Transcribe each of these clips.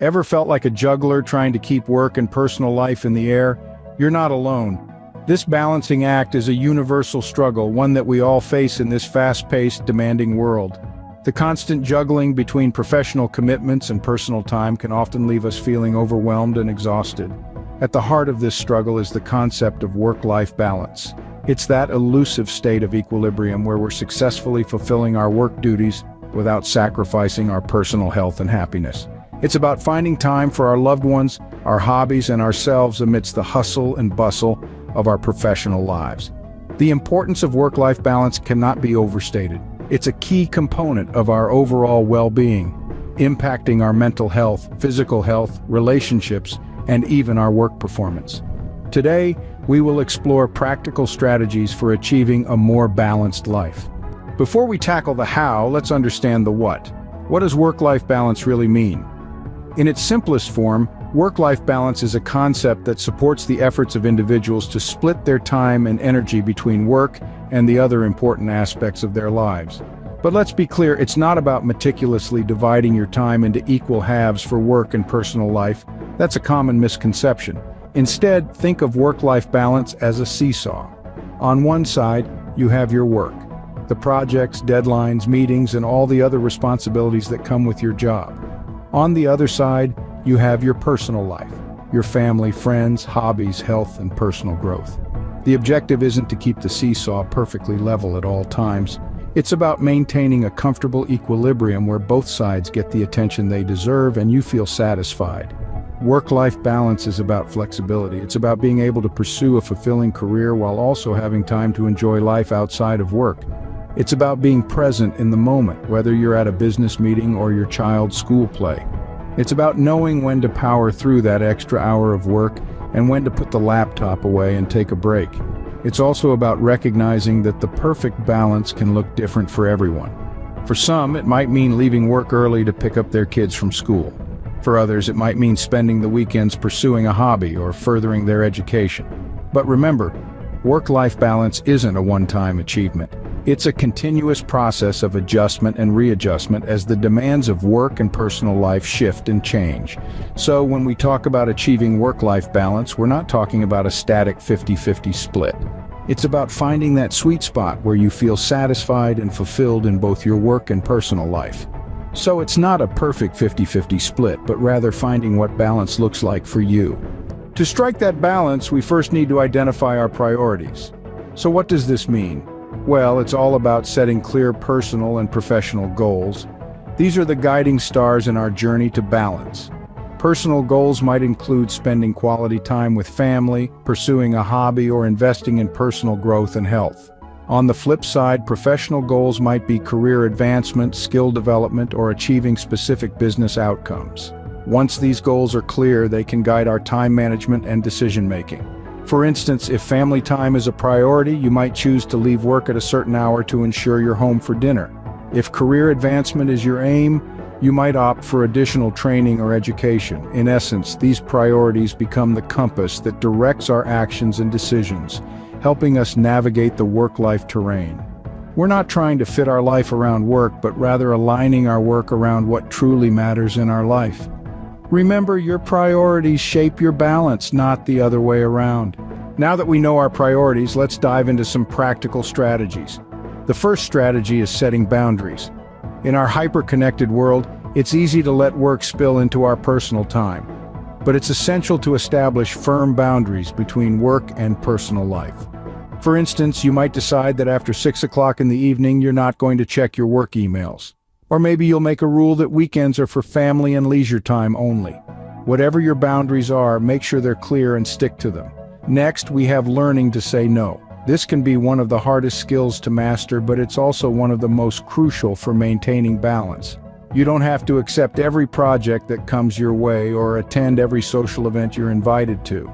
Ever felt like a juggler trying to keep work and personal life in the air? You're not alone. This balancing act is a universal struggle, one that we all face in this fast-paced, demanding world. The constant juggling between professional commitments and personal time can often leave us feeling overwhelmed and exhausted. At the heart of this struggle is the concept of work-life balance. It's that elusive state of equilibrium where we're successfully fulfilling our work duties without sacrificing our personal health and happiness. It's about finding time for our loved ones, our hobbies, and ourselves amidst the hustle and bustle of our professional lives. The importance of work-life balance cannot be overstated. It's a key component of our overall well-being, impacting our mental health, physical health, relationships, and even our work performance. Today, we will explore practical strategies for achieving a more balanced life. Before we tackle the how, let's understand the what. What does work-life balance really mean? In its simplest form, work-life balance is a concept that supports the efforts of individuals to split their time and energy between work and the other important aspects of their lives. But let's be clear, it's not about meticulously dividing your time into equal halves for work and personal life. That's a common misconception. Instead, think of work-life balance as a seesaw. On one side, you have your work, the projects, deadlines, meetings, and all the other responsibilities that come with your job. On the other side, you have your personal life, your family, friends, hobbies, health, and personal growth. The objective isn't to keep the seesaw perfectly level at all times. It's about maintaining a comfortable equilibrium where both sides get the attention they deserve and you feel satisfied. Work-life balance is about flexibility. It's about being able to pursue a fulfilling career while also having time to enjoy life outside of work. It's about being present in the moment, whether you're at a business meeting or your child's school play. It's about knowing when to power through that extra hour of work and when to put the laptop away and take a break. It's also about recognizing that the perfect balance can look different for everyone. For some, it might mean leaving work early to pick up their kids from school. For others, it might mean spending the weekends pursuing a hobby or furthering their education. But remember, work-life balance isn't a one-time achievement. It's a continuous process of adjustment and readjustment as the demands of work and personal life shift and change. So when we talk about achieving work-life balance, we're not talking about a static 50-50 split. It's about finding that sweet spot where you feel satisfied and fulfilled in both your work and personal life. So it's not a perfect 50-50 split, but rather finding what balance looks like for you. To strike that balance, we first need to identify our priorities. So what does this mean? Well, it's all about setting clear personal and professional goals. These are the guiding stars in our journey to balance. Personal goals might include spending quality time with family, pursuing a hobby, or investing in personal growth and health. On the flip side, professional goals might be career advancement, skill development, or achieving specific business outcomes. Once these goals are clear, they can guide our time management and decision-making. For instance, if family time is a priority, you might choose to leave work at a certain hour to ensure you're home for dinner. If career advancement is your aim, you might opt for additional training or education. In essence, these priorities become the compass that directs our actions and decisions, helping us navigate the work-life terrain. We're not trying to fit our life around work, but rather aligning our work around what truly matters in our life. Remember, your priorities shape your balance, not the other way around. Now that we know our priorities, let's dive into some practical strategies. The first strategy is setting boundaries. In our hyper-connected world, it's easy to let work spill into our personal time. But it's essential to establish firm boundaries between work and personal life. For instance, you might decide that after 6 o'clock in the evening, you're not going to check your work emails. Or maybe you'll make a rule that weekends are for family and leisure time only. Whatever your boundaries are, make sure they're clear and stick to them. Next, we have learning to say no. This can be one of the hardest skills to master, but it's also one of the most crucial for maintaining balance. You don't have to accept every project that comes your way or attend every social event you're invited to.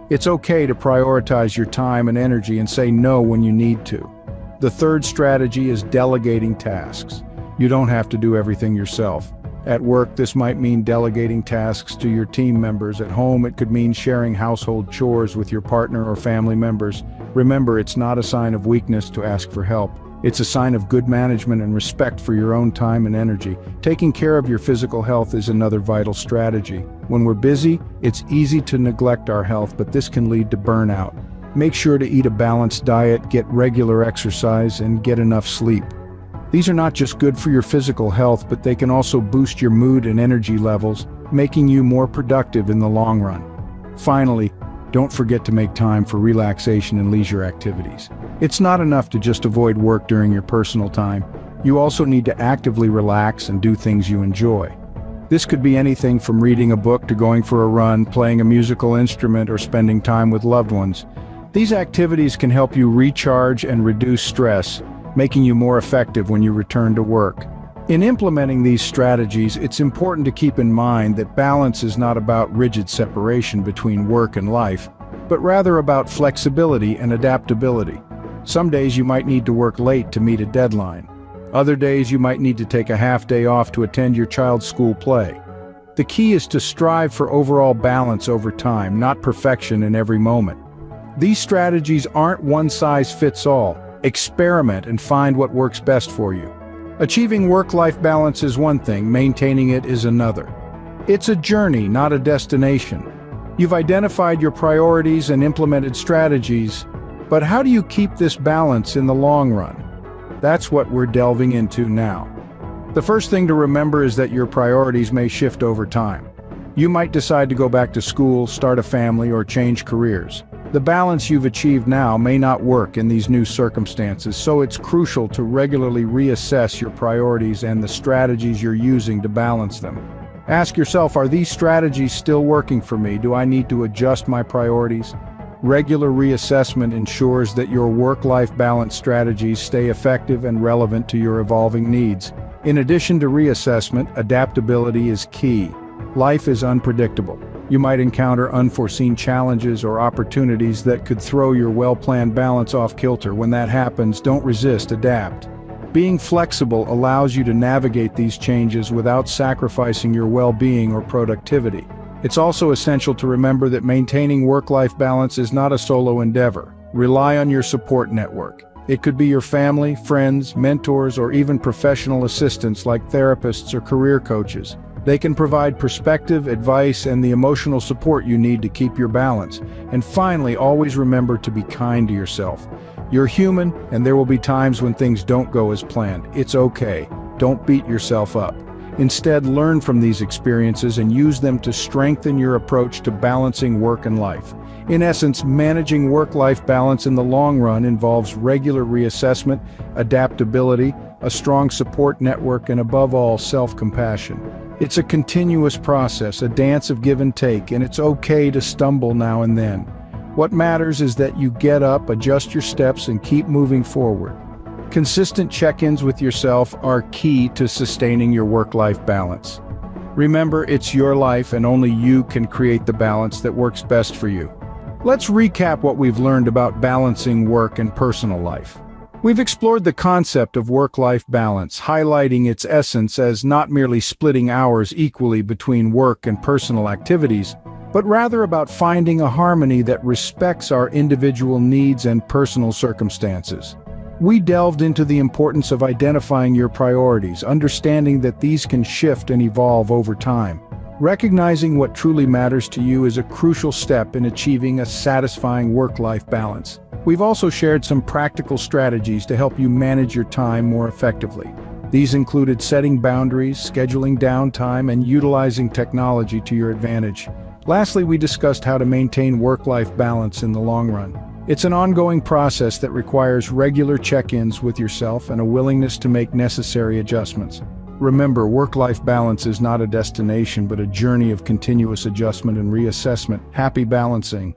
It's okay to prioritize your time and energy and say no when you need to. The third strategy is delegating tasks. You don't have to do everything yourself. At work, this might mean delegating tasks to your team members. At home, it could mean sharing household chores with your partner or family members. Remember, it's not a sign of weakness to ask for help. It's a sign of good management and respect for your own time and energy. Taking care of your physical health is another vital strategy. When we're busy, it's easy to neglect our health, but this can lead to burnout. Make sure to eat a balanced diet, get regular exercise, and get enough sleep. These are not just good for your physical health, but they can also boost your mood and energy levels, making you more productive in the long run. Finally, don't forget to make time for relaxation and leisure activities. It's not enough to just avoid work during your personal time. You also need to actively relax and do things you enjoy. This could be anything from reading a book to going for a run, playing a musical instrument, or spending time with loved ones. These activities can help you recharge and reduce stress, making you more effective when you return to work. In implementing these strategies, it's important to keep in mind that balance is not about rigid separation between work and life, but rather about flexibility and adaptability. Some days you might need to work late to meet a deadline. Other days you might need to take a half day off to attend your child's school play. The key is to strive for overall balance over time, not perfection in every moment. These strategies aren't one size fits all. Experiment and find what works best for you. Achieving work-life balance is one thing, maintaining it is another. It's a journey, not a destination. You've identified your priorities and implemented strategies, but how do you keep this balance in the long run? That's what we're delving into now. The first thing to remember is that your priorities may shift over time. You might decide to go back to school, start a family, or change careers. The balance you've achieved now may not work in these new circumstances, so it's crucial to regularly reassess your priorities and the strategies you're using to balance them. Ask yourself, are these strategies still working for me? Do I need to adjust my priorities? Regular reassessment ensures that your work-life balance strategies stay effective and relevant to your evolving needs. In addition to reassessment, adaptability is key. Life is unpredictable. You might encounter unforeseen challenges or opportunities that could throw your well-planned balance off kilter. When that happens, don't resist, adapt. Being flexible allows you to navigate these changes without sacrificing your well-being or productivity. It's also essential to remember that maintaining work-life balance is not a solo endeavor. Rely on your support network. It could be your family, friends, mentors, or even professional assistants like therapists or career coaches. They can provide perspective, advice, and the emotional support you need to keep your balance. And finally, always remember to be kind to yourself. You're human, and there will be times when things don't go as planned. It's okay. Don't beat yourself up. Instead, learn from these experiences and use them to strengthen your approach to balancing work and life. In essence, managing work-life balance in the long run involves regular reassessment, adaptability, a strong support network, and above all, self-compassion. It's a continuous process, a dance of give and take, and it's okay to stumble now and then. What matters is that you get up, adjust your steps, and keep moving forward. Consistent check-ins with yourself are key to sustaining your work-life balance. Remember, it's your life and only you can create the balance that works best for you. Let's recap what we've learned about balancing work and personal life. We've explored the concept of work-life balance, highlighting its essence as not merely splitting hours equally between work and personal activities, but rather about finding a harmony that respects our individual needs and personal circumstances. We delved into the importance of identifying your priorities, understanding that these can shift and evolve over time. Recognizing what truly matters to you is a crucial step in achieving a satisfying work-life balance. We've also shared some practical strategies to help you manage your time more effectively. These included setting boundaries, scheduling downtime, and utilizing technology to your advantage. Lastly, we discussed how to maintain work-life balance in the long run. It's an ongoing process that requires regular check-ins with yourself and a willingness to make necessary adjustments. Remember, work-life balance is not a destination, but a journey of continuous adjustment and reassessment. Happy balancing!